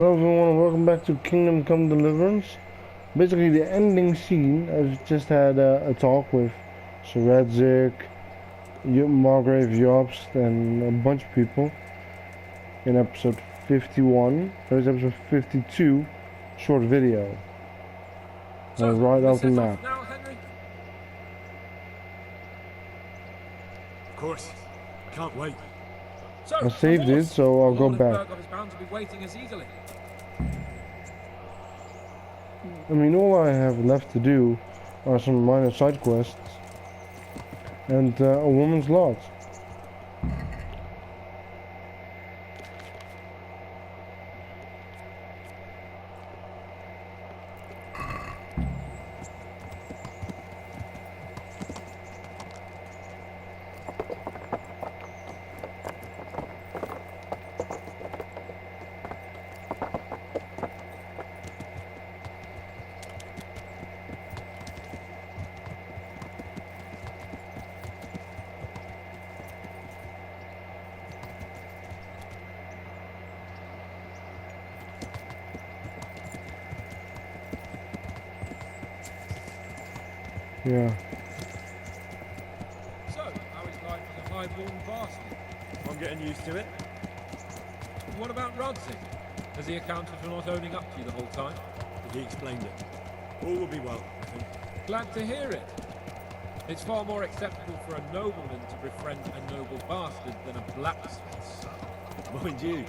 Hello everyone, welcome back to Kingdom Come Deliverance. Basically the ending scene, I've just had a talk with Sir Radzik, Margrave Jobst and a bunch of people in episode 51. There's episode 52, short video. So, Right off the map. Now, Henry? Of course. Can't wait. So, I saved it, so I'll go back. is bound to be waiting as eagerly. I mean, all I have left to do are some minor side quests and a woman's lot. Yeah. So, how is life as a high-born bastard? I'm getting used to it. What about Rodzik? Has he accounted for not owning up to you the whole time? He explained it. All will be well, I think. Glad to hear it. It's far more acceptable for a nobleman to befriend a noble bastard than a blacksmith's son. Mind you,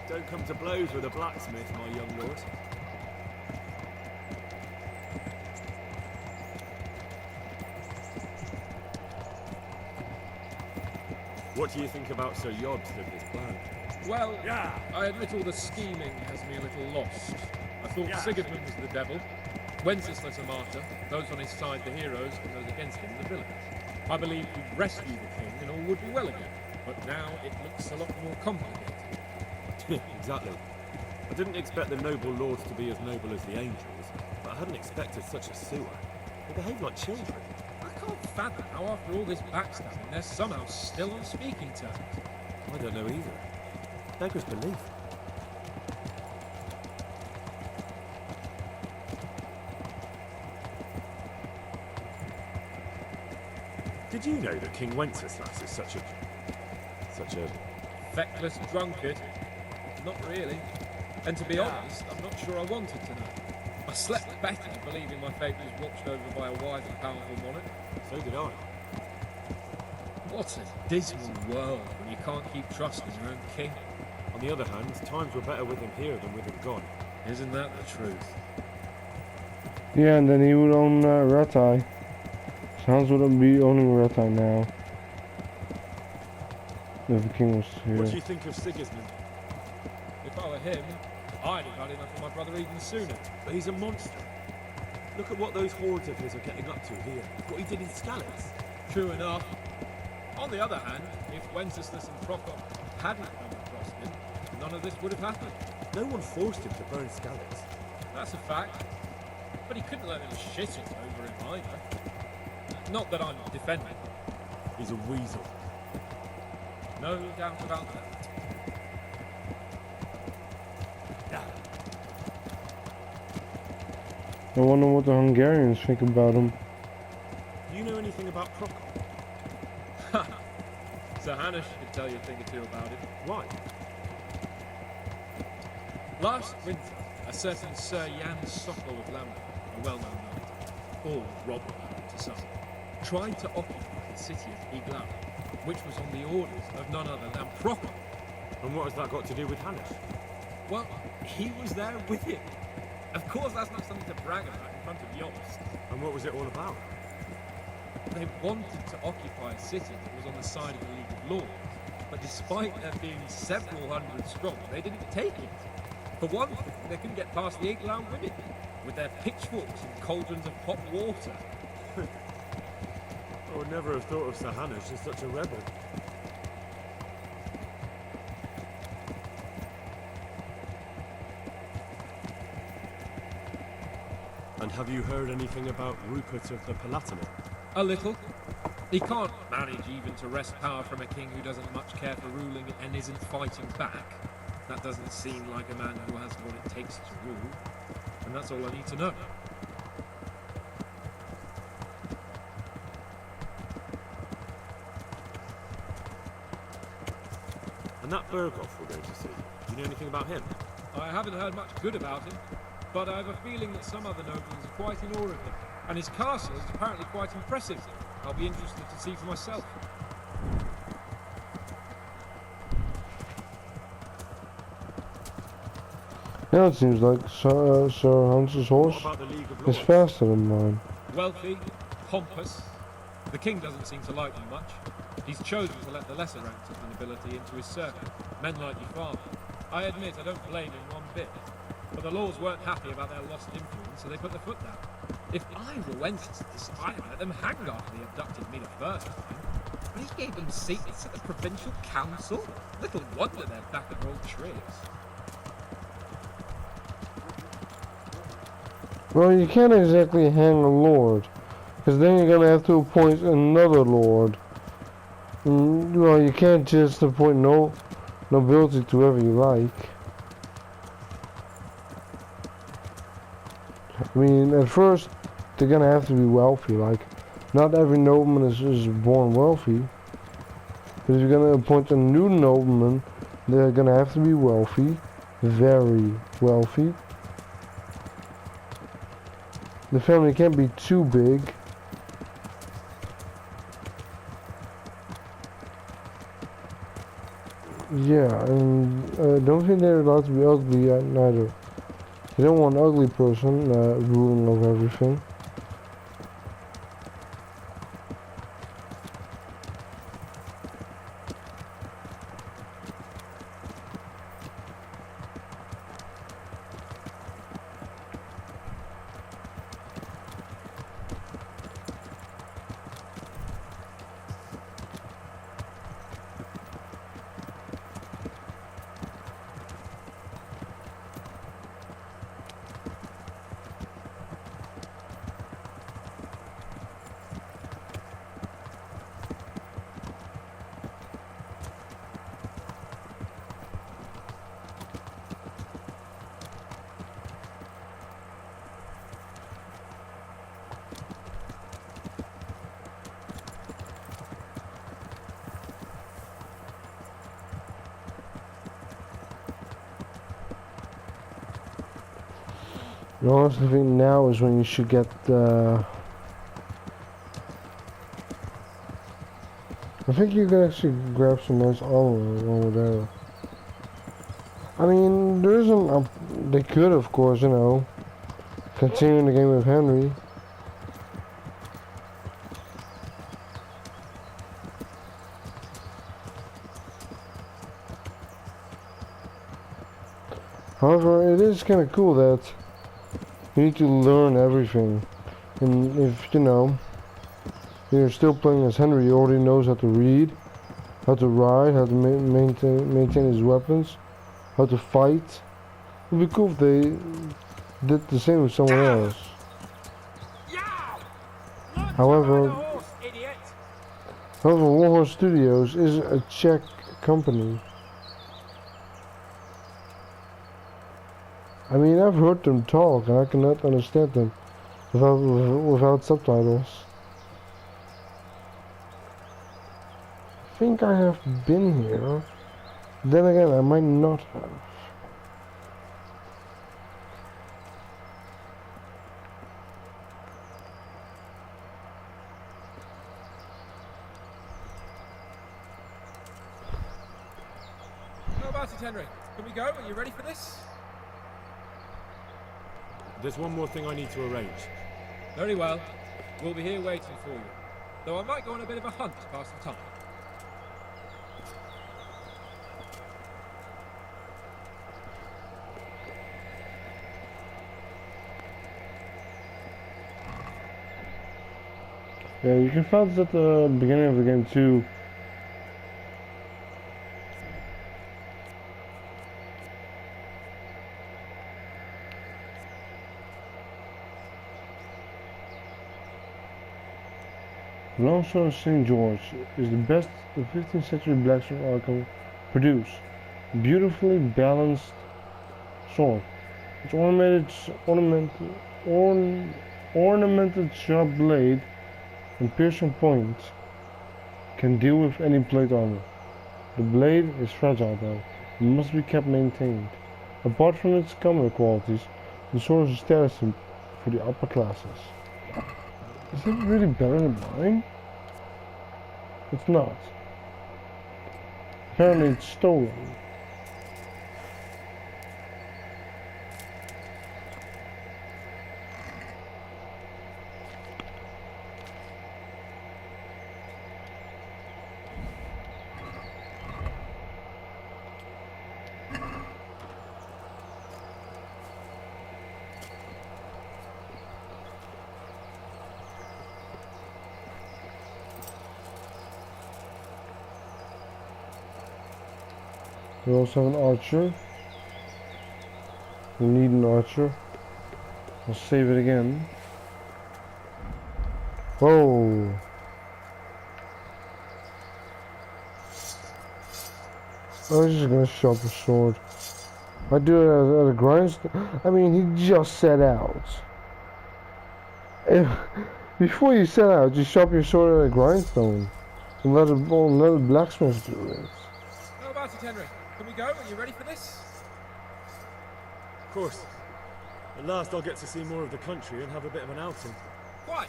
don't come to blows with a blacksmith, my young lord. What do you think about Sir Jobst and his plan? Well, Yeah. I admit all the scheming has me a little lost. I thought Yeah. Sigismund was the devil, Wenceslas a martyr, those on his side the heroes, and those against him the villains. I believed we'd rescue the king and all would be well again, but now it looks a lot more complicated. Exactly. I didn't expect the noble lords to be as noble as the angels, but I hadn't expected such a sewer. They behave like children. I can't fathom how after all this backstabbing they're somehow still on speaking terms. I don't know either. Beggars belief. Did you know that King Wenceslas is such a Feckless drunkard? Not really. And to be honest, I'm not sure I wanted to know. I slept better believing my fate was watched over by a wise and powerful monarch. So did I. What a dismal world when you can't keep trusting your own king. On the other hand, times were better with him here than with him gone. Isn't that the truth? Yeah, and then he would own Ratai. Hans wouldn't be owning Ratai now. If the king was here. What do you think of Sigismund? If I were him, I'd have had enough of my brother even sooner. But he's a monster. Look at what those hordes of his are getting up to here. What he did in Skalitz. True enough. On the other hand, if Wenceslas and Prokop hadn't come across him, none of this would have happened. No one forced him to burn Skalitz. That's a fact. But he couldn't let them shit all over him either. Not that I'm defending him. He's a weasel. No doubt about that. I wonder what the Hungarians think about him. Do you know anything about Prokop? Sir Hanush could tell you a thing or two about it. Why? Last winter, a certain Sir Jan Sokol of Lambert, a well-known knight, or robber to some, tried to occupy the city of Iglau, which was on the orders of none other than Prokop. And what has that got to do with Hanush? Well, he was there with him. Of course, that's not something to brag about in front of Jobst. And what was it all about? They wanted to occupy a city that was on the side of the League of Lords, but despite there being several hundred strong, they didn't take it. For one thing, they couldn't get past the Iglau women, with their pitchforks and cauldrons of hot water. I would never have thought of Sir Hanush as such a rebel. And have you heard anything about Rupert of the Palatinate? A little. He can't manage even to wrest power from a king who doesn't much care for ruling and isn't fighting back. That doesn't seem like a man who has what it takes to rule, and that's all I need to know. And that Berghoff we're going to see, do you know anything about him? I haven't heard much good about him, but I have a feeling that some other nobles are quite in awe of him, and his castle is apparently quite impressive. I'll be interested to see for myself. Now it seems like Sir Hans's horse What about the League of is Lords? faster than mine. Wealthy, pompous. The king doesn't seem to like them much. He's chosen to let the lesser ranks of the nobility into his circle, men like your father. I admit I don't blame him one bit, but the lords weren't happy about their lost influence, so they put their foot down. If I were Wenceslas, I'd let them hang after they abducted me the first time. But he gave them seats at the provincial council. Little wonder they're back at their old tricks. Well, you can't exactly hang a lord, because then you're gonna have to appoint another lord. Well, you can't just appoint nobility to whoever you like. I mean, at first, they're gonna have to be wealthy. Like, not every nobleman is born wealthy. But if you're gonna appoint a new nobleman, they're gonna have to be wealthy, very wealthy. The family can't be too big. Yeah, and don't think they're allowed to be ugly neither. You don't want an ugly person ruling over everything. I honestly think now is when you should get I think you can actually grab some nice armor along with that. I mean, there isn't they could, of course, you know, continue the game with Henry. However, it is kind of cool that you need to learn everything. And if, you know, you're still playing as Henry, he already knows how to read, how to ride, how to maintain his weapons, how to fight. It would be cool if they did the same with someone else. However, Warhorse Studios is a Czech company. I mean, I've heard them talk, and I cannot understand them without subtitles. I think I have been here. Then again, I might not have. How about it, Henry? Can we go? Are you ready for this? There's one more thing I need to arrange. Very well. We'll be here waiting for you. Though I might go on a bit of a hunt to pass the time. Yeah, you can find this at the beginning of the game too. The longsword of St. George is the best the 15th century blacksmith article produced. beautifully balanced sword. Its ornamented sharp blade and piercing point can deal with any plate armor. The blade is fragile though, and must be kept maintained. Apart from its commoner qualities, the sword is a status symbol for the upper classes. Is it really better than mine? It's not. Apparently it's stolen. We also have an archer. We need an archer. I'll save it again. Whoa! I was just gonna sharpen a sword. I do it at a grindstone. I mean, he just set out. Before you set out, just sharpen your sword at a grindstone. And let a blacksmith do it. How about it, Henry? Can we go? Are you ready for this? Of course. At last I'll get to see more of the country and have a bit of an outing. Quite.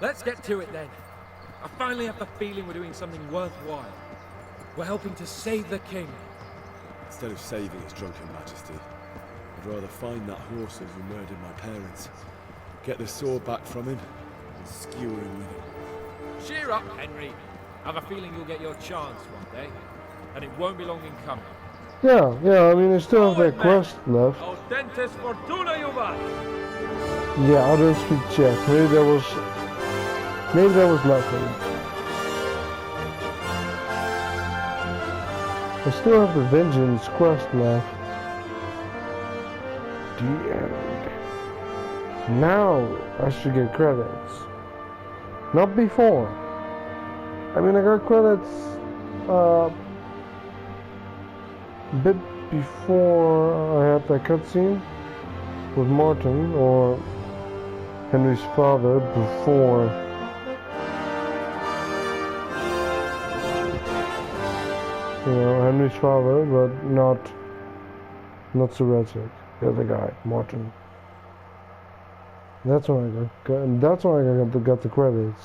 Let's get to it then. I finally have the feeling we're doing something worthwhile. We're helping to save the king. Instead of saving his drunken majesty, I'd rather find that horse who murdered my parents, get the sword back from him, and skewer him with it. Cheer up, Henry. I have a feeling you'll get your chance one day, and it won't be long in coming. Yeah, I mean, I still have that quest left. Audentes fortuna juvat! Yeah, I don't speak Czech. Maybe that was lucky. I still have the vengeance quest left. The end. Now I should get credits. Not before. I mean, I got credits a bit before I had that cutscene with Martin, or Henry's father, before Henry's father, but not Sir Redsick, the other guy, Martin. That's when I got the credits.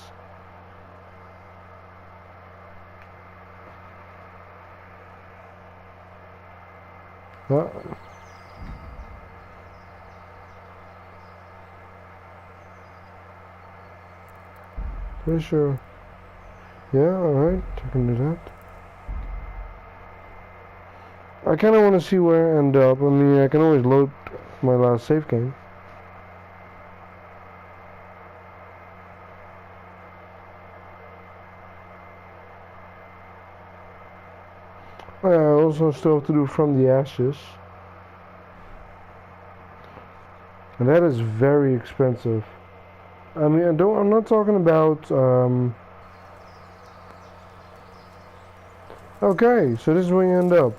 Pretty sure. Yeah, alright, I can do that. I kinda wanna see where I end up. I mean, I can always load my last save game. I also still have to do From the Ashes. And that is very expensive. I mean, I'm not talking about, okay, so this is where you end up.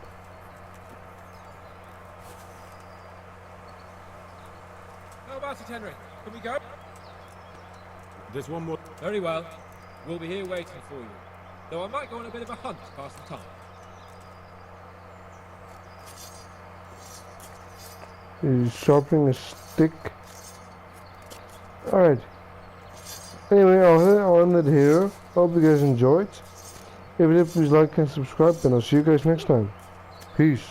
How about it, Henry? Can we go? There's one more. Very well. We'll be here waiting for you. Though I might go on a bit of a hunt to pass the time. He's sharpening a stick. Alright. Anyway, I'll end it here. Hope you guys enjoyed. If you did, please like and subscribe, and I'll see you guys next time. Peace.